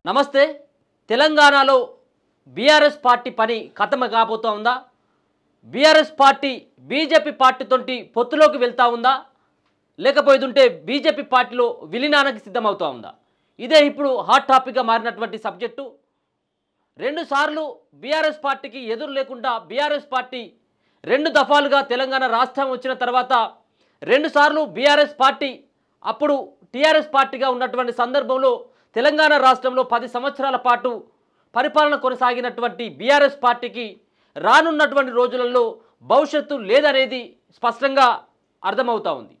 నమస్తే. తెలంగాణలో BRS party పని ఖతమ కాబోతా ఉందా? బీఆర్ఎస్ పార్టీ బీజేపీ పార్టీతోటి పొత్తులోకి వెళ్తా ఉందా? లేకపోతుంటే బీజేపీ పార్టీలో విలీనానికి సిద్ధమవుతా ఉందా? ఇదే ఇప్పుడు హాట్ టాపిక్గా మారినటువంటి సబ్జెక్టు. రెండుసార్లు బీఆర్ఎస్ పార్టీకి ఎదురు లేకుండా బీఆర్ఎస్ పార్టీ రెండు దఫాలుగా తెలంగాణ రాష్ట్రం వచ్చిన తర్వాత రెండుసార్లు బీఆర్ఎస్ పార్టీ అప్పుడు టీఆర్ఎస్ పార్టీగా ఉన్నటువంటి సందర్భంలో తెలంగాణ రాష్ట్రంలో 10 సంవత్సరాల పాటు పరిపాలన కొనసాగినటువంటి బీఆర్ఎస్ పార్టీకి రానున్నటువంటి రోజులలో భవిష్యత్తు లేదనేది స్పష్టంగా అర్థమవుతా ఉంది.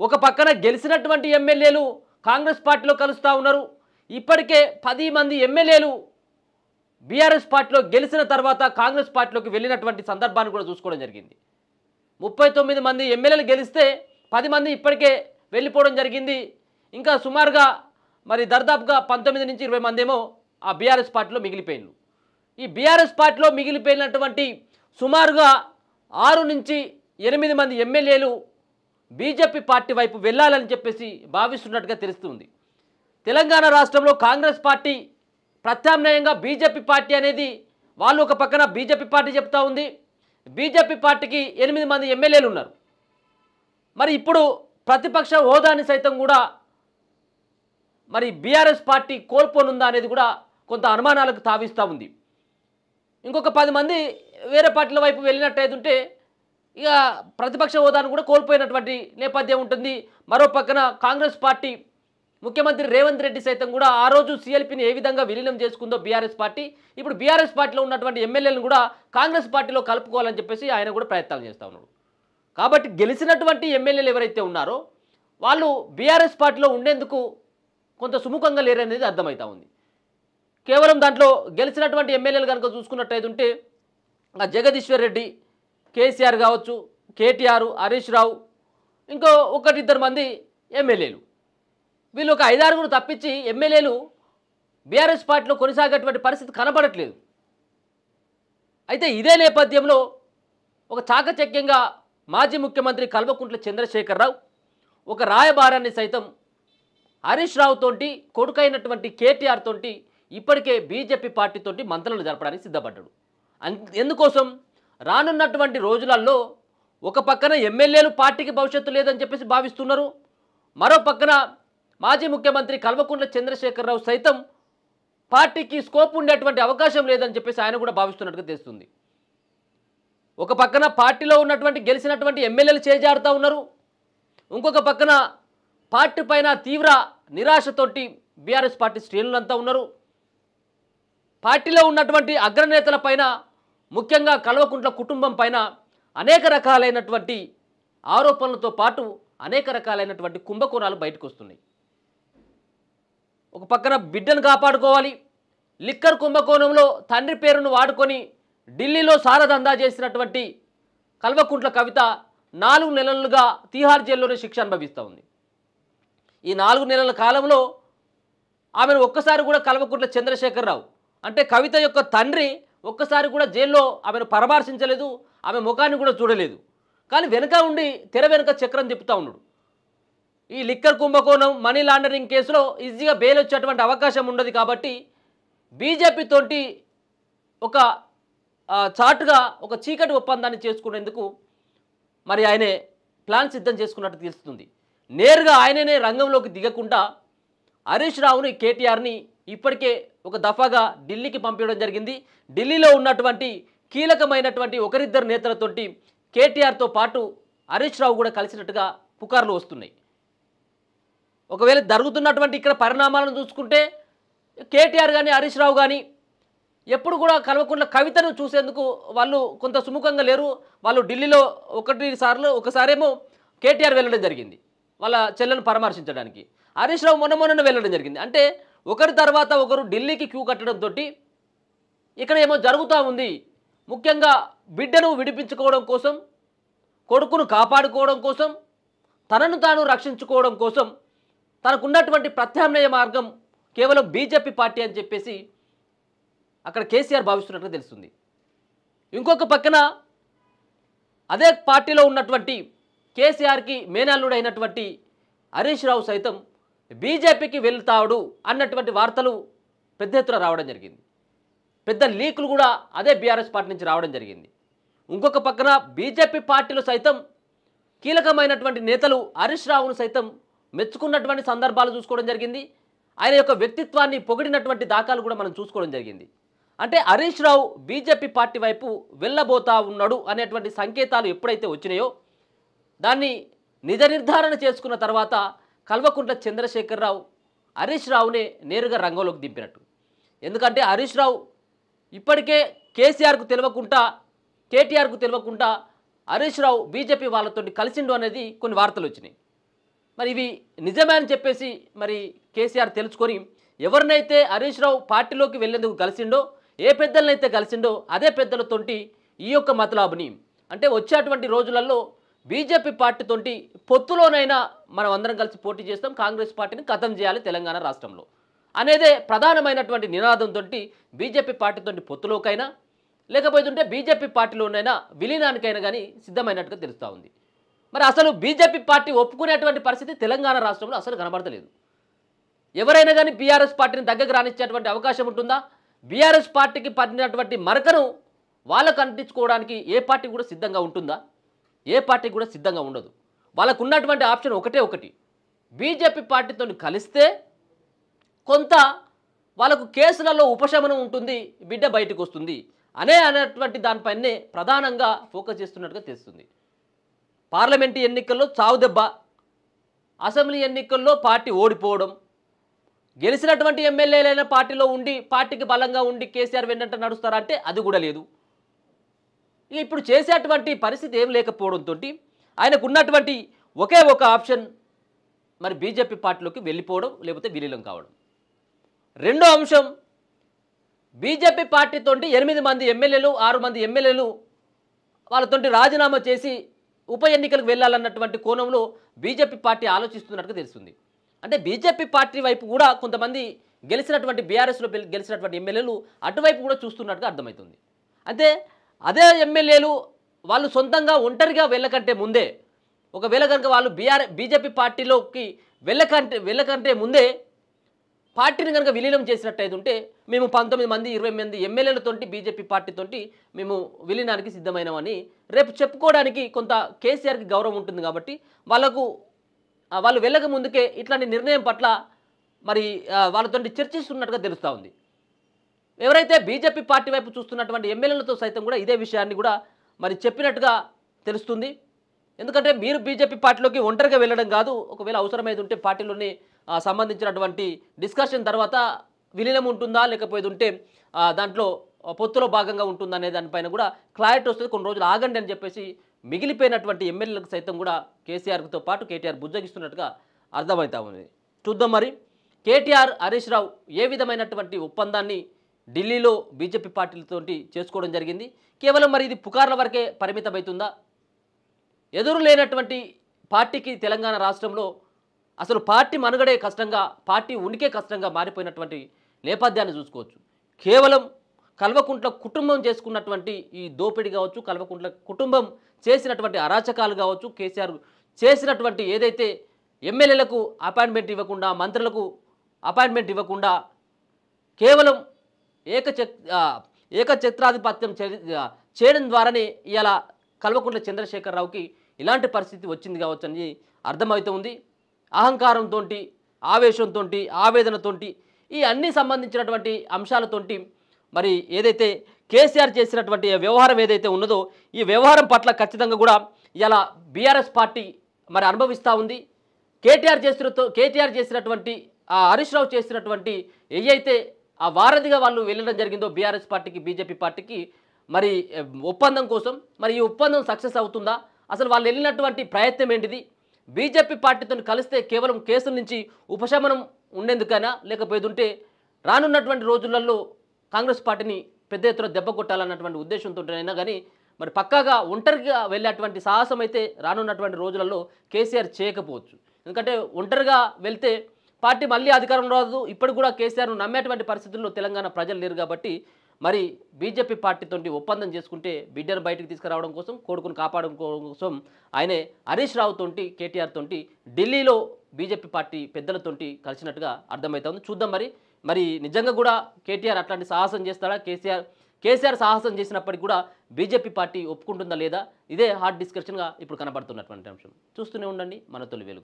ఒక పక్కన గెలిచినటువంటి ఎమ్మెల్యేలు కాంగ్రెస్ పార్టీలో కలుస్తూ ఉన్నారు. ఇప్పటికే 10 మంది ఎమ్మెల్యేలు బీఆర్ఎస్ పార్టీలో గెలిచిన తర్వాత కాంగ్రెస్ పార్టీలోకి వెళ్ళినటువంటి సందర్భాన్ని కూడా చూసుకోవడం జరిగింది. 39 మంది ఎమ్మెల్యేలు గెలిస్తే 10 మంది ఇప్పటికే వెళ్ళిపోవడం జరిగింది. ఇంకా సుమారుగా మరి దర్దాపుగా 19 నుంచి 20 మంది ఏమో ఆ బీఆర్ఎస్ పార్టీలో మిగిలిపోయినారు. ఈ బీఆర్ఎస్ పార్టీలో మిగిలిపోయినటువంటి సుమారుగా 6 నుంచి 8 మంది ఎమ్మెల్యేలు బీజేపీ పార్టీ వైపు వెళ్ళాలని చెప్పేసి భావిస్తున్నట్టుగా తెలుస్తుంది. తెలంగాణ రాష్ట్రంలో కాంగ్రెస్ పార్టీ ప్రత్యామ్నాయంగా బీజేపీ పార్టీ అనేది వాళ్ళు ఒక పక్కన బీజేపీ పార్టీ చెప్తా ఉంది. బీజేపీ పార్టీకి 8 మంది ఎమ్మెల్యేలు ఉన్నారు. మరి ఇప్పుడు ప్రతిపక్ష హోదాని సైతం కూడా మరి బీఆర్ఎస్ పార్టీ కోల్పోనుందా అనేది కూడా కొంత అనుమానాలకు తావిస్తూ ఉంది. ఇంకొక 10 మంది వేరే పార్టీల వైపు వెళ్ళినట్టయితుంటే ఇక ప్రతిపక్ష హోదాను కూడా కోల్పోయినటువంటి నేపథ్యం ఉంటుంది. మరో పక్కన కాంగ్రెస్ పార్టీ ముఖ్యమంత్రి రేవంత్ రెడ్డి సైతం కూడా ఆ రోజు సీఎల్పీని ఏ విధంగా విలీనం చేసుకుందో బీఆర్ఎస్ పార్టీ ఇప్పుడు బీఆర్ఎస్ పార్టీలో ఉన్నటువంటి ఎమ్మెల్యేలను కూడా కాంగ్రెస్ పార్టీలో కలుపుకోవాలని చెప్పేసి ఆయన కూడా ప్రయత్నాలు చేస్తూ ఉన్నాడు. కాబట్టి గెలిచినటువంటి ఎమ్మెల్యేలు ఎవరైతే ఉన్నారో వాళ్ళు బీఆర్ఎస్ పార్టీలో ఉండేందుకు కొంత సుముఖంగా లేరనేది అర్థమవుతా ఉంది. కేవలం దాంట్లో గెలిచినటువంటి ఎమ్మెల్యేలు కనుక చూసుకున్నట్టయితే జగదీశ్వర్ రెడ్డి, కేసీఆర్ కావచ్చు, కేటీఆర్, హరీష్ రావు, ఇంకో 1-2 మంది ఎమ్మెల్యేలు, వీళ్ళు ఒక 5-6 తప్పించి ఎమ్మెల్యేలు బీఆర్ఎస్ పార్టీలో కొనసాగేటువంటి పరిస్థితి కనబడట్లేదు. అయితే ఇదే నేపథ్యంలో ఒక చాకచక్యంగా మాజీ ముఖ్యమంత్రి కల్వకుంట్ల చంద్రశేఖరరావు ఒక రాయబారాన్ని సైతం హరీష్ రావుతోటి కొడుకైనటువంటి కేటీఆర్ తోటి ఇప్పటికే బీజేపీ పార్టీతోటి మంత్రాలు జరపడానికి సిద్ధపడ్డాడు. ఎందుకోసం? రానున్నటువంటి రోజులలో ఒక పక్కన ఎమ్మెల్యేలు పార్టీకి భవిష్యత్తు లేదని చెప్పేసి భావిస్తున్నారు. మరో పక్కన మాజీ ముఖ్యమంత్రి కల్వకుంట్ల చంద్రశేఖరరావు సైతం పార్టీకి స్కోప్ ఉండేటువంటి అవకాశం లేదని చెప్పేసి ఆయన కూడా భావిస్తున్నట్టుగా తెలుస్తుంది. ఒక పక్కన పార్టీలో ఉన్నటువంటి గెలిచినటువంటి ఎమ్మెల్యేలు చేజారుతూ ఉన్నారు. ఇంకొక పక్కన పార్టీ పైన తీవ్ర నిరాశతోటి బీఆర్ఎస్ పార్టీ శ్రేణులంతా ఉన్నారు. పార్టీలో ఉన్నటువంటి అగ్రనేతల పైన, ముఖ్యంగా కల్వకుంట్ల కుటుంబం పైన అనేక రకాలైనటువంటి ఆరోపణలతో పాటు అనేక రకాలైనటువంటి కుంభకోణాలు బయటకు వస్తున్నాయి. ఒక పక్కన బిడ్డను కాపాడుకోవాలి, లిక్కర్ కుంభకోణంలో తండ్రి పేరును వాడుకొని ఢిల్లీలో సారదందా చేసినటువంటి కల్వకుంట్ల కవిత 4 నెలలుగా తీహార్ జైల్లోనే శిక్ష అనుభవిస్తూ ఉంది. ఈ 4 నెలల కాలంలో ఆమెను ఒక్కసారి కూడా కల్వకుంట్ల చంద్రశేఖరరావు అంటే కవిత యొక్క తండ్రి ఒక్కసారి కూడా జైల్లో ఆమెను పరామర్శించలేదు, ఆమె ముఖాన్ని కూడా చూడలేదు. కానీ వెనుక ఉండి తెర వెనుక చక్రం తిప్పుతూ ఉన్నాడు. ఈ లిక్కర్ కుంభకోణం, మనీ లాండరింగ్ కేసులో ఈజీగా బెయిల్ వచ్చేటువంటి అవకాశం ఉండదు. కాబట్టి బీజేపీతోటి ఒక చాటుగా ఒక చీకటి ఒప్పందాన్ని చేసుకునేందుకు మరి ఆయనే ప్లాన్ సిద్ధం చేసుకున్నట్టు తెలుస్తుంది. నేరుగా ఆయననే రంగంలోకి దిగకుండా హరీష్ రావుని, కేటీఆర్ని ఇప్పటికే ఒక దఫాగా ఢిల్లీకి పంపించడం జరిగింది. ఢిల్లీలో ఉన్నటువంటి కీలకమైనటువంటి 1-2 నేతలతోటి కేటీఆర్తో పాటు హరీష్ రావు కూడా కలిసినట్టుగా పుకార్లు వస్తున్నాయి. ఒకవేళ జరుగుతున్నటువంటి ఇక్కడ పరిణామాలను చూసుకుంటే కేటీఆర్ కానీ హరీష్ రావు కానీ ఎప్పుడు కూడా కల్వకుంట్ల కవితను చూసేందుకు వాళ్ళు కొంత సుముఖంగా లేరు. వాళ్ళు ఢిల్లీలో ఒకసారేమో కేటీఆర్ వెళ్ళడం జరిగింది వాళ్ళ చెల్లెను పరామర్శించడానికి. హరీష్ రావు మొన్న వెళ్ళడం జరిగింది. అంటే ఒకరి తర్వాత ఒకరు ఢిల్లీకి క్యూ కట్టడంతో ఇక్కడ ఏమో జరుగుతూ ఉంది. ముఖ్యంగా బిడ్డను విడిపించుకోవడం కోసం, కొడుకును కాపాడుకోవడం కోసం, తనను తాను రక్షించుకోవడం కోసం తనకున్నటువంటి ప్రత్యామ్నాయ మార్గం కేవలం బీజేపీ పార్టీ అని చెప్పేసి అక్కడ కేసీఆర్ భావిస్తున్నట్టుగా తెలుస్తుంది. ఇంకొక పక్కన అదే పార్టీలో ఉన్నటువంటి కేసీఆర్కి మేనల్లుడైనటువంటి హరీష్ రావు సైతం బీజేపీకి వెళ్తాడు అన్నటువంటి వార్తలు పెద్ద ఎత్తున రావడం జరిగింది. పెద్ద లీకులు కూడా అదే బీఆర్ఎస్ పార్టీ నుంచి రావడం జరిగింది. ఇంకొక పక్కన బీజేపీ పార్టీలో సైతం కీలకమైనటువంటి నేతలు హరీష్ రావును సైతం మెచ్చుకున్నటువంటి సందర్భాలు చూసుకోవడం జరిగింది. ఆయన యొక్క వ్యక్తిత్వాన్ని పొగిడినటువంటి దాఖలు కూడా మనం చూసుకోవడం జరిగింది. అంటే హరీష్ రావు బీజేపీ పార్టీ వైపు వెళ్ళబోతా ఉన్నాడు అనేటువంటి సంకేతాలు ఎప్పుడైతే వచ్చినాయో దాన్ని నిజ నిర్ధారణ చేసుకున్న తర్వాత కల్వకుంట్ల చంద్రశేఖరరావు హరీష్ రావునే నేరుగా రంగంలోకి దింపినట్టు. ఎందుకంటే హరీష్ రావు ఇప్పటికే కేసీఆర్కు తెలియకుండా కేటీఆర్కు తెలియకుండా హరీష్ రావు బీజేపీ వాళ్ళతో కలిసిండు అనేది కొన్ని వార్తలు వచ్చినాయి. మరి ఇవి నిజమే అని చెప్పేసి మరి కేసీఆర్ తెలుసుకొని ఎవరినైతే హరీష్ రావు పార్టీలోకి వెళ్ళేందుకు కలిసిండో ఏ పెద్దలనైతే కలిసిండో అదే పెద్దలతోటి ఈ యొక్క మతలాబుని అంటే వచ్చేటువంటి రోజులలో బీజేపీ పార్టీతోటి పొత్తులోనైనా మనం అందరం కలిసి పోటీ చేస్తాం, కాంగ్రెస్ పార్టీని ఖతం చేయాలి తెలంగాణ రాష్ట్రంలో అనేదే ప్రధానమైనటువంటి నినాదంతో బీజేపీ పార్టీతోటి పొత్తులోకైనా లేకపోతుంటే బీజేపీ పార్టీలోనైనా విలీనానికైనా కానీ సిద్ధమైనట్టుగా తెలుస్తూ ఉంది. మరి అసలు బీజేపీ పార్టీ ఒప్పుకునేటువంటి పరిస్థితి తెలంగాణ రాష్ట్రంలో అసలు కనబడతలేదు. ఎవరైనా కానీ బీఆర్ఎస్ పార్టీని దగ్గరకు రానిచ్చేటువంటి అవకాశం ఉంటుందా? బీఆర్ఎస్ పార్టీకి పడినటువంటి మరకను వాళ్ళకు అంటించుకోవడానికి ఏ పార్టీ కూడా సిద్ధంగా ఉంటుందా? ఏ పార్టీ కూడా సిద్ధంగా ఉండదు. వాళ్ళకు ఉన్నటువంటి ఆప్షన్ ఒకటి, బీజేపీ పార్టీతో కలిస్తే కొంత వాళ్ళకు కేసులలో ఉపశమనం ఉంటుంది, బిడ్డ బయటకు వస్తుంది అనేటువంటి దానిపైనే ప్రధానంగా ఫోకస్ చేస్తున్నట్టుగా తెలుస్తుంది. పార్లమెంటు ఎన్నికల్లో చావుదెబ్బ, అసెంబ్లీ ఎన్నికల్లో పార్టీ ఓడిపోవడం, గెలిచినటువంటి ఎమ్మెల్యేలైన పార్టీలో ఉండి పార్టీకి బలంగా ఉండి కేసీఆర్ వెన్నంట నడుస్తారంటే అది కూడా లేదు. ఇప్పుడు చేసేటువంటి పరిస్థితి ఏం లేకపోవడంతో ఆయనకు ఉన్నటువంటి ఒకే ఒక ఆప్షన్ మరి బీజేపీ పార్టీలోకి వెళ్ళిపోవడం లేకపోతే విలీనం కావడం. రెండో అంశం బీజేపీ పార్టీతో 8 మంది ఎమ్మెల్యేలు 6 మంది ఎమ్మెల్యేలు వాళ్ళతోటి రాజీనామా చేసి ఉప ఎన్నికలకు వెళ్ళాలన్నటువంటి కోణంలో బీజేపీ పార్టీ ఆలోచిస్తున్నట్టుగా తెలుస్తుంది. అంటే బీజేపీ పార్టీ వైపు కూడా కొంతమంది గెలిచినటువంటి బీఆర్ఎస్లో గెలిచినటువంటి ఎమ్మెల్యేలు అటువైపు కూడా చూస్తున్నట్టుగా అర్థమవుతుంది. అంటే అదే ఎమ్మెల్యేలు వాళ్ళు సొంతంగా ఒంటరిగా వెళ్ళకంటే ముందే ఒకవేళ కనుక వాళ్ళు బీజేపీ పార్టీలోకి వెళ్ళకంటే ముందే పార్టీని కనుక విలీనం చేసినట్టయితే ఉంటే మేము 19 మంది 20 మంది ఎమ్మెల్యేలతోటి బీజేపీ పార్టీతోటి మేము విలీనానికి సిద్ధమైనామని రేపు చెప్పుకోవడానికి కొంత కేసీఆర్కి గౌరవం ఉంటుంది. కాబట్టి వాళ్ళు వెళ్ళక ముందుకే ఇట్లాంటి నిర్ణయం పట్ల మరి వాళ్ళతో చర్చిస్తున్నట్టుగా తెలుస్తూ ఉంది. ఎవరైతే బీజేపీ పార్టీ వైపు చూస్తున్నటువంటి ఎమ్మెల్యేలతో సైతం కూడా ఇదే విషయాన్ని కూడా మరి చెప్పినట్టుగా తెలుస్తుంది. ఎందుకంటే మీరు బీజేపీ పార్టీలోకి ఒంటరిగా వెళ్ళడం కాదు, ఒకవేళ అవసరమైతే ఉంటే పార్టీలోని సంబంధించినటువంటి డిస్కషన్ తర్వాత విలీనం ఉంటుందా లేకపోతే ఉంటే దాంట్లో పొత్తులో భాగంగా ఉంటుందా అనే దానిపైన కూడా క్లారిటీ వస్తుంది, కొన్ని రోజులు ఆగండి అని చెప్పేసి మిగిలిపోయినటువంటి ఎమ్మెల్యేలకు సైతం కూడా కేసీఆర్తో పాటు కేటీఆర్ బుజ్జగిస్తున్నట్టుగా అర్థమవుతా ఉంది. చూద్దాం మరి కేటీఆర్ హరీష్ రావు ఏ విధమైనటువంటి ఒప్పందాన్ని ఢిల్లీలో బీజేపీ పార్టీలతోటి చేసుకోవడం జరిగింది. కేవలం మరి ఇది పుకార్ల వరకే పరిమితమవుతుందా? ఎదురు లేనటువంటి పార్టీకి తెలంగాణ రాష్ట్రంలో అసలు పార్టీ మనుగడే కష్టంగా, పార్టీ ఉనికే కష్టంగా మారిపోయినటువంటి నేపథ్యాన్ని చూసుకోవచ్చు. కేవలం కల్వకుంట్ల కుటుంబం చేసుకున్నటువంటి ఈ దోపిడీ కావచ్చు, కల్వకుంట్ల కుటుంబం చేసినటువంటి అరాచకాలు కావచ్చు, కేసీఆర్ చేసినటువంటి ఏదైతే ఎమ్మెల్యేలకు అపాయింట్మెంట్ ఇవ్వకుండా, మంత్రులకు అపాయింట్మెంట్ ఇవ్వకుండా కేవలం ఏకఛత్రాధిపత్యం చేయడం ద్వారానే ఇలా కల్వకుంట్ల చంద్రశేఖరరావుకి ఇలాంటి పరిస్థితి వచ్చింది కావచ్చు అని అర్థమవుతూ ఉంది. అహంకారంతో, ఆవేశంతో, ఆవేదనతో ఈ అన్నీ సంబంధించినటువంటి అంశాలతోటి మరి ఏదైతే కేసీఆర్ చేసినటువంటి వ్యవహారం ఏదైతే ఉన్నదో ఈ వ్యవహారం పట్ల ఖచ్చితంగా కూడా ఇలా బీఆర్ఎస్ పార్టీ మరి అనుభవిస్తూ ఉంది. కేటీఆర్ చేసినటువంటి హరీష్ రావు చేసినటువంటి ఏదైతే ఆ వారధిగా వాళ్ళు వెళ్ళడం జరిగిందో బీఆర్ఎస్ పార్టీకి బీజేపీ పార్టీకి మరి ఒప్పందం కోసం, మరి ఈ ఒప్పందం సక్సెస్ అవుతుందా? అసలు వాళ్ళు వెళ్ళినటువంటి ప్రయత్నం ఏంటిది? బీజేపీ పార్టీతో కలిస్తే కేవలం కేసుల నుంచి ఉపశమనం ఉండేందుకైనా లేకపోతుంటే రానున్నటువంటి రోజులలో కాంగ్రెస్ పార్టీని పెద్ద ఎత్తున దెబ్బ కొట్టాలన్నటువంటి ఉద్దేశంతోనైనా కానీ మరి పక్కాగా ఒంటరిగా వెళ్ళేటువంటి సాహసం అయితే రానున్నటువంటి రోజులలో కేసీఆర్ చేయకపోవచ్చు. ఎందుకంటే ఒంటరిగా వెళ్తే పార్టీ మళ్ళీ అధికారం రాదు. ఇప్పుడు కూడా కేసీఆర్ను నమ్మేటువంటి పరిస్థితుల్లో తెలంగాణ ప్రజలు లేరు. కాబట్టి మరి బీజేపీ పార్టీతో ఒప్పందం చేసుకుంటే బిడ్డను బయటకు తీసుకురావడం కోసం, కొడుకును కాపాడడం కోసం ఆయనే హరీష్ రావు తోటి కేటీఆర్ తోటి ఢిల్లీలో బీజేపీ పార్టీ పెద్దలతోటి కలిసినట్టుగా అర్థమవుతుంది. చూద్దాం మరి నిజంగా కూడా కేటీఆర్ అట్లాంటి సాహసం చేస్తాడా? కేసీఆర్ సాహసం చేసినప్పటికీ కూడా బీజేపీ పార్టీ ఒప్పుకుంటుందా లేదా? ఇదే హాట్ డిస్కషన్గా ఇప్పుడు కనబడుతున్నటువంటి అంశం. చూస్తూనే ఉండండి మన తొలి వెలుగు.